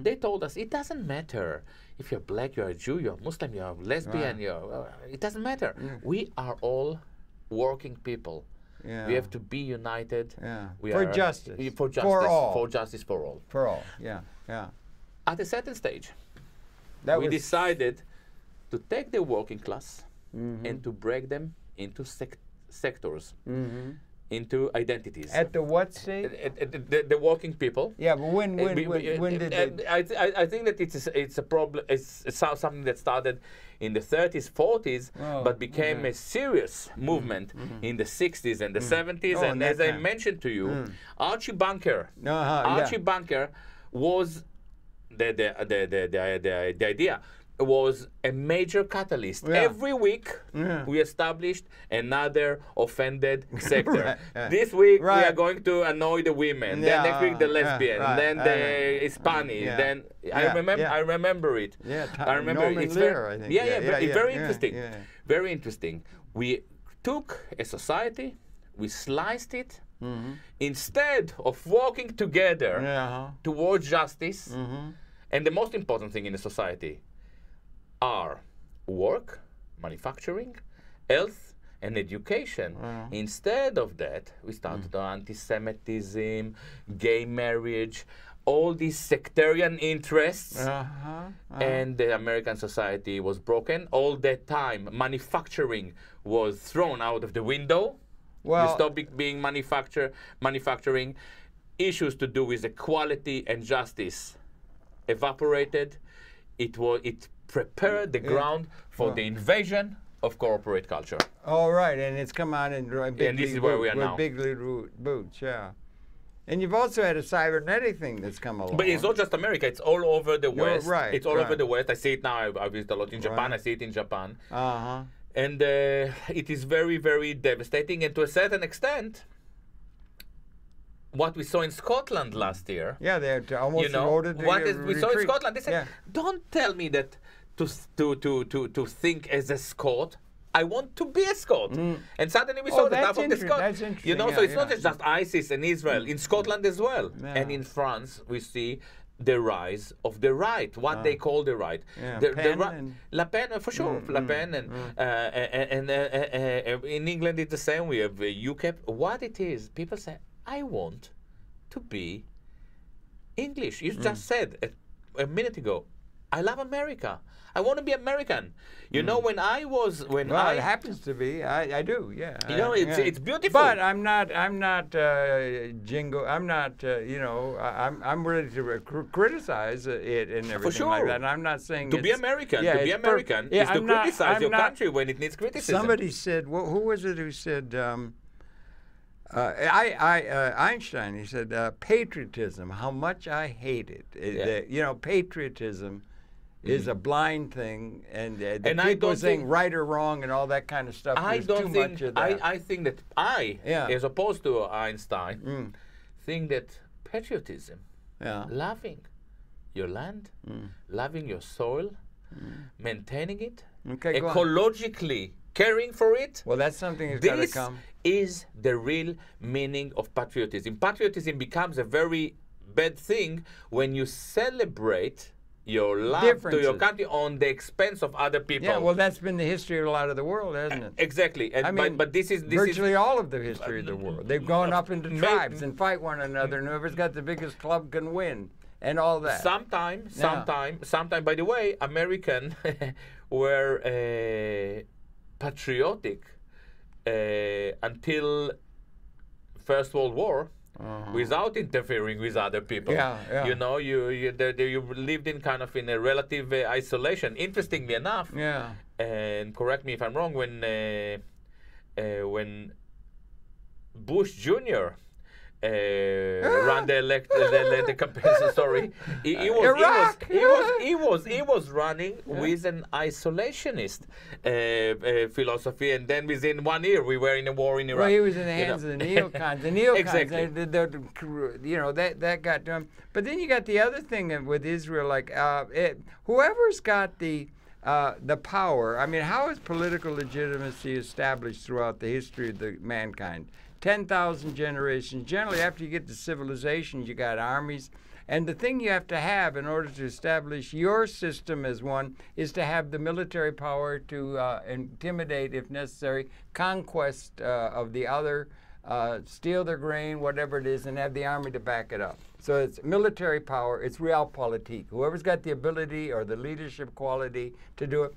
They told us it doesn't matter if you're black, you're a Jew, you're a Muslim, you're a lesbian, it doesn't matter. We are all working people. We have to be united.
For justice.
For justice.
For all.
For justice for all.
For all,
At a certain stage, we decided to take the working class and to break them into sectors. into identities.
At the what stage?
The working people.
Yeah, but when did they?
I think that it's a problem. It's something that started in the 30s, 40s, but became a serious movement in the 60s and the 70s. And as I mentioned to you, Archie Bunker. Archie Bunker was the idea. Was a major catalyst. Every week we established another offended sector. This week we are going to annoy the women. Then next week the lesbian. Then the Hispanic. Then I remember it. I remember
Norman Lear, I think.
Very interesting. Very interesting. We took a society, we sliced it. Instead of working together towards justice, and the most important thing in a society are work, manufacturing, health, and education. Instead of that, we started on anti-Semitism, gay marriage, all these sectarian interests, and the American society was broken. All that time, manufacturing was thrown out of the window. You stop being manufacturing. Issues to do with equality and justice evaporated. It prepared the ground for the invasion of corporate culture.
Oh, right, and it's come on in big
and this is where we are now.
Big boots, And you've also had a cybernetic thing that's come along.
But it's not just America, it's all over the West. It's all over the West. I see it now, I visit a lot in Japan, I see it in Japan. And it is very, very devastating, and to a certain extent, what we saw in Scotland last year.
Yeah, they almost voted
we saw in Scotland. They said, "Don't tell me that to think as a Scot. I want to be a Scot." And suddenly we saw the top of the Scot.
That's interesting.
So it's not just ISIS and Israel. In Scotland as well, and in France we see the rise of the right. What they call the right. Le Pen, for sure. Le Pen and in England it's the same. We have UKIP. What it is, people say, I want to be English. You just said a minute ago, I love America. I want to be American. You know, it
happens to be. I do. Yeah.
You know, it's beautiful.
But I'm not jingo. I'm not. I'm ready to criticize it and everything like that. And I'm not saying
to be American. To be American is to criticize your country when it needs criticism.
Somebody said, who was it who said? Einstein, he said, patriotism, how much I hate it. Patriotism is a blind thing, and people saying right or wrong and all that kind of stuff.
I think that as opposed to Einstein, think that patriotism, loving your land, loving your soil, maintaining it, ecologically caring for it.
Well, that's something that's got to come.
Is the real meaning of patriotism. Patriotism becomes a very bad thing when you celebrate your love to your country on the expense of other people.
Yeah, well, that's been the history of a lot of the world, hasn't it?
Exactly. And, but this is
virtually all of the history of the world. They've gone up into tribes and fight one another, and whoever's got the biggest club can win, and all that.
Sometime, by the way, American were patriotic until First World War. Without interfering with other people. You know, you lived in kind of in a relative isolation. Interestingly enough, and correct me if I'm wrong, when Bush Jr. ran the campaign. Sorry, he was running with an isolationist philosophy, and then within 1 year we were in a war in Iraq.
Well, he was in the hands of the neocons. The neocons, exactly. That got to him. But then you got the other thing with Israel, like whoever's got the power. I mean, how is political legitimacy established throughout the history of mankind? 10,000 generations. Generally, after you get to civilization, you got armies. And the thing you have to have in order to establish your system as one is to have the military power to intimidate, if necessary, conquest of the other, steal their grain, whatever it is, and have the army to back it up. So it's military power, it's realpolitik. Whoever's got the ability or the leadership quality to do it.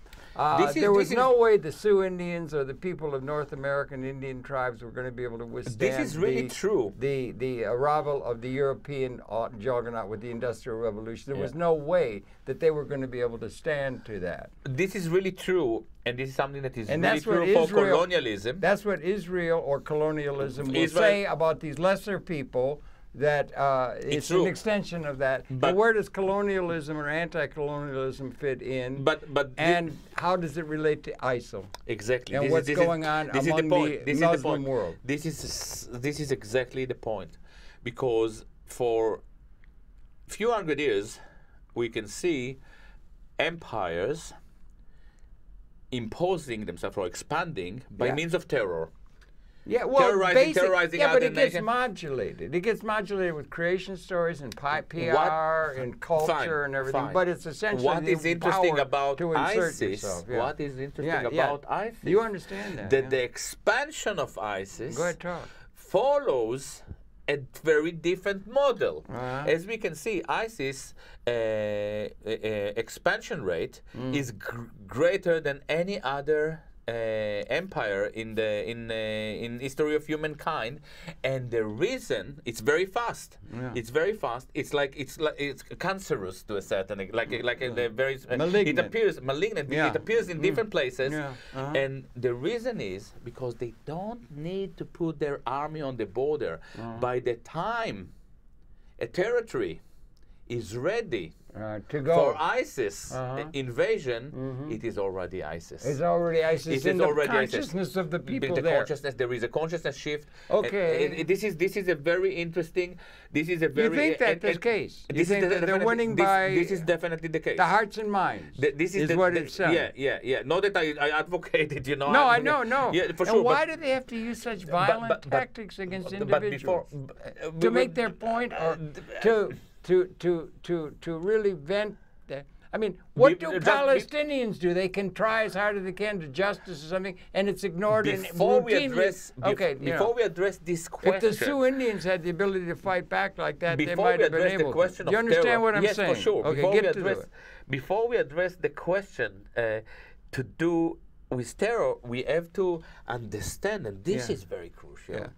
There was no way the Sioux Indians or the people of North American Indian tribes were going to be able to withstand
this is really true.
The arrival of the European juggernaut with the Industrial Revolution. There was no way that they were going to be able to stand to that.
This is really true, and this is something that is really true for colonialism.
That's what Israel or colonialism will say about these lesser people, that it's an extension of that. But where does colonialism or anti-colonialism fit in? And how does it relate to ISIL?
Exactly.
And what's going on among the Muslim world?
This is exactly the point, because for a few hundred years we can see empires imposing themselves or expanding by means of terror.
Yeah, well,
terrorizing
but it gets modulated. It gets modulated with creation stories and PR and culture and everything.
Fine.
But it's essentially
what is interesting about ISIS?
Yourself,
What is interesting about ISIS?
Do you understand that?
That the expansion of ISIS follows a very different model. As we can see, ISIS expansion rate is greater than any other empire in history of humankind, and the reason it's very fast. It's very fast. It's cancerous to a certain the very
malignant.
It appears malignant. It appears in different places, and the reason is because they don't need to put their army on the border. By the time a territory is ready
to go
for ISIS invasion, it is already ISIS.
It's already ISIS in the consciousness of the people there.
There is a consciousness shift.
Okay.
This is a very interesting. This is a very.
You think that's the case? You think that they're winning by?
This is definitely the case.
The hearts and minds.
This is
what it's saying.
Yeah. Not that I advocate it,
No, I know.
Yeah, for
and
sure.
why do they have to use such violent tactics against individuals? To make their point, or to really vent that? I mean, what do Palestinians do? They can try as hard as they can to justice or something, and it's ignored.
Before we address this question,
if the Sioux Indians had the ability to fight back like that, they might have been able to. You understand what I'm saying?
Yes, for sure.
Okay,
before we address the question to do with terror, we have to understand, and this is very crucial,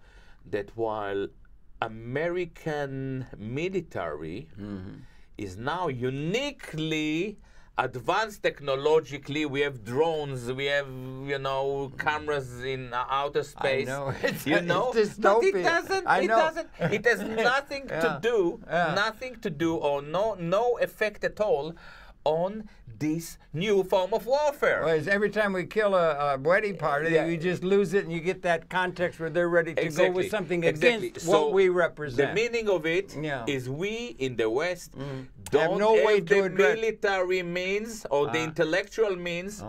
that while American military is now uniquely advanced technologically. We have drones, we have, cameras in outer space.
I know.
But it has nothing to do or no effect at all on this new form of warfare.
Well, every time we kill a wedding party, you just lose it, and you get that context where they're ready to go with something against what we represent.
The meaning of it is we in the West don't
have no way to
the military means or the intellectual means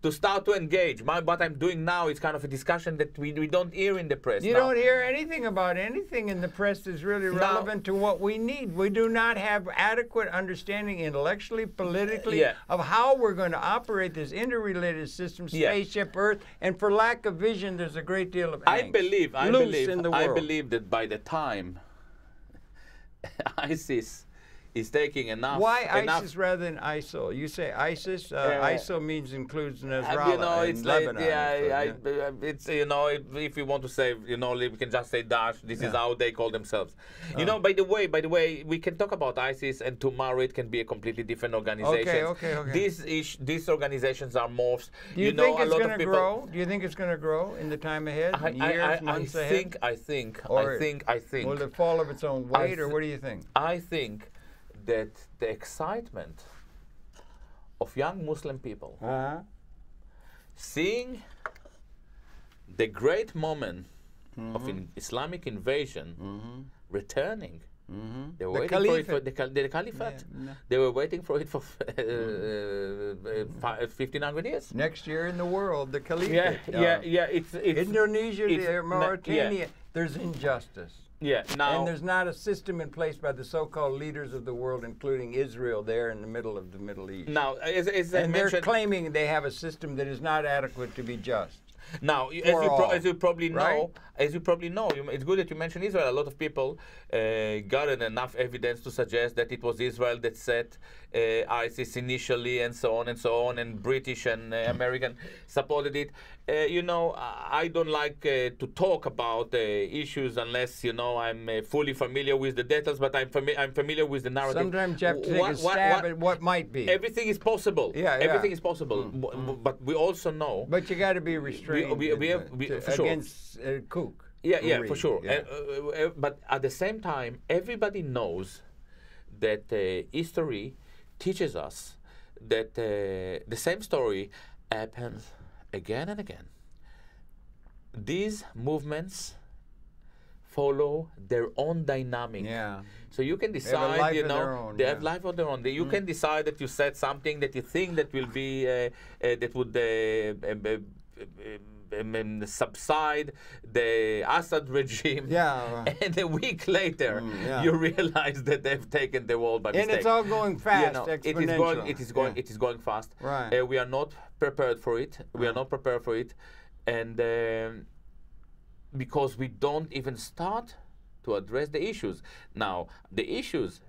to start to engage. What I'm doing now is kind of a discussion that we don't hear in the press.
You don't hear anything about anything in the press that's really relevant to what we need. We do not have adequate understanding intellectually, politically, of how we're going to operate this interrelated system, spaceship Earth, and for lack of vision, there's a great deal of angst. I
believe that by the time ISIS is taking enough.
Why ISIS rather than ISIL? You say ISIS. ISIL includes Nasrallah
it's
and Lebanon.
It's if you want to say we can just say Daesh. This is how they call themselves. By the way, we can talk about ISIS, and tomorrow it can be a completely different organization.
Okay.
These organizations are morphs.
Do you think it's going to grow? Do you think it's going to grow in the time ahead? Months ahead?
I think.
Will it fall of its own weight, or what do you think?
I think that the excitement of young Muslim people seeing the great moment of Islamic invasion returning. They were waiting for it for the Caliphate. They were waiting for it for 1,500 years.
Next year in the world, the Caliphate.
It's
Indonesia, Mauritania. There's injustice. And there's not a system in place by the so-called leaders of the world, including Israel, there in the middle of the Middle East.
Now,
they're claiming they have a system that is not adequate to be just.
Now, as you probably know, it's good that you mentioned Israel. A lot of people gathered enough evidence to suggest that it was Israel that set ISIS initially, and so on, and British and American supported it. I don't like to talk about issues unless I'm fully familiar with the details, but I'm familiar with the narrative.
Sometimes you have to take a stab at what might be.
Everything is possible. Everything is possible. But we also know.
But you got to be restrained
for sure.
against kook.
For sure. Yeah. But at the same time, everybody knows that history teaches us that the same story happens again and again. These movements follow their own dynamic.
Yeah.
So you can decide, they have life of their own. You can decide that you said something that you think that will be, that would subside the Assad regime.
Yeah.
And a week later, you realize that they've taken the world by mistake.
And it's all going fast, exponential.
It is going fast.
Right.
We are not prepared for it. We are not prepared for it. And because we don't even start to address the issues. Now, the issues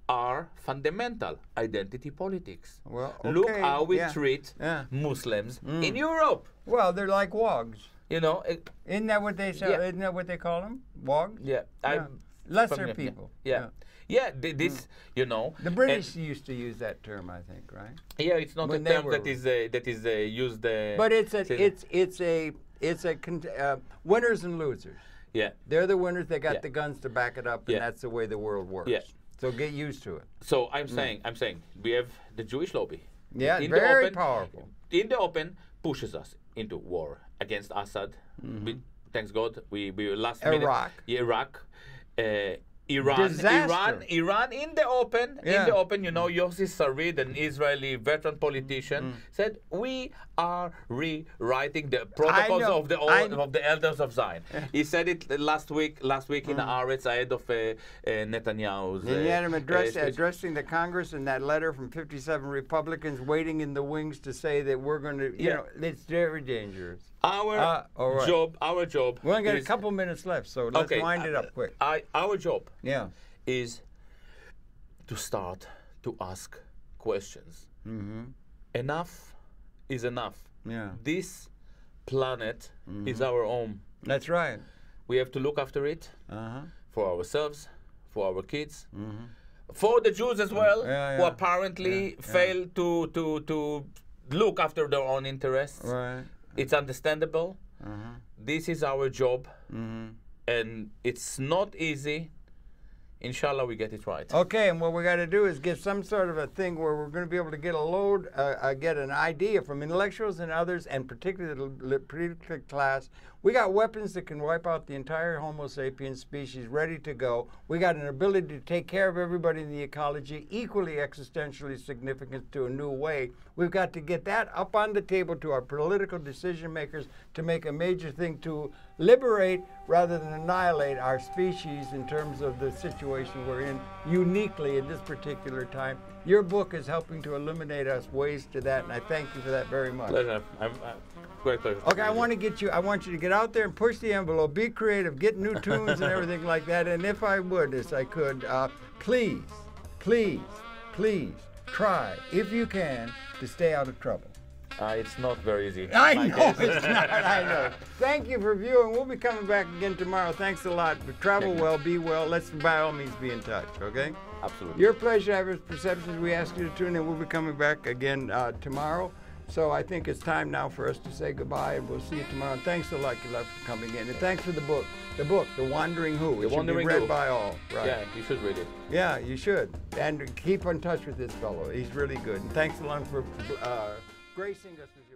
are fundamental. Identity politics.
Well, okay.
Look how we treat Muslims in Europe.
Well, they're like wogs.
Isn't
that what they say?
Yeah.
Isn't that what they call them? Wogs?
Yeah.
Lesser people.
This,
The British used to use that term, I think, right?
Yeah, it's not a term that is used.
But it's a winners and losers.
Yeah.
They're the winners. They got the guns to back it up, and that's the way the world works.
Yeah.
So get used to it.
So I'm saying we have the Jewish lobby.
Yeah, very powerful.
In the open, pushes us into war against Assad. Thanks God, we last
Iraq.
Iran in the open, Yossi Sarid, an Israeli veteran politician, said we are rewriting the protocols of the elders of Zion. He said it last week in Haaretz ahead of Netanyahu's.
And you had him addressing the Congress in that letter from 57 Republicans waiting in the wings to say that we're going to, it's very dangerous.
Our job.
We only got a couple minutes left, so let's wind it up quick.
Our job is to start to ask questions. Enough is enough.
Yeah.
This planet is our home.
That's right.
We have to look after it for ourselves, for our kids, for the Jews as well, who apparently fail to look after their own interests.
Right.
It's understandable. This is our job, and it's not easy. Inshallah, we get it right. Okay, and what we got to do is get some sort of a thing where we're going to be able to get get an idea from intellectuals and others, and particularly the political class. We got weapons that can wipe out the entire Homo sapiens species ready to go. We got an ability to take care of everybody in the ecology, equally existentially significant to a new way. We've got to get that up on the table to our political decision makers to make a major thing to liberate rather than annihilate our species in terms of the situation we're in uniquely in this particular time. Your book is helping to illuminate us ways to that, and I thank you for that very much. Pleasure. Great pleasure. Okay, I want you to get out there and push the envelope, be creative, get new tunes and everything like that. And if I would, as I could, please try, if you can, to stay out of trouble. It's not very easy. I know it's not. I know. Thank you for viewing. We'll be coming back again tomorrow. Thanks a lot. But travel well, be well. Let's by all means be in touch. Okay? Absolutely. Your pleasure, Average Perceptions. We ask you to tune in. We'll be coming back again tomorrow. So I think it's time now for us to say goodbye, and we'll see you tomorrow. And thanks a lot, Gilad, for coming in. And thanks for the book. The Wandering Who. It should be read by all. Right. Yeah, you should read it. Yeah, you should. And keep in touch with this fellow. He's really good. And thanks a lot for gracing us with your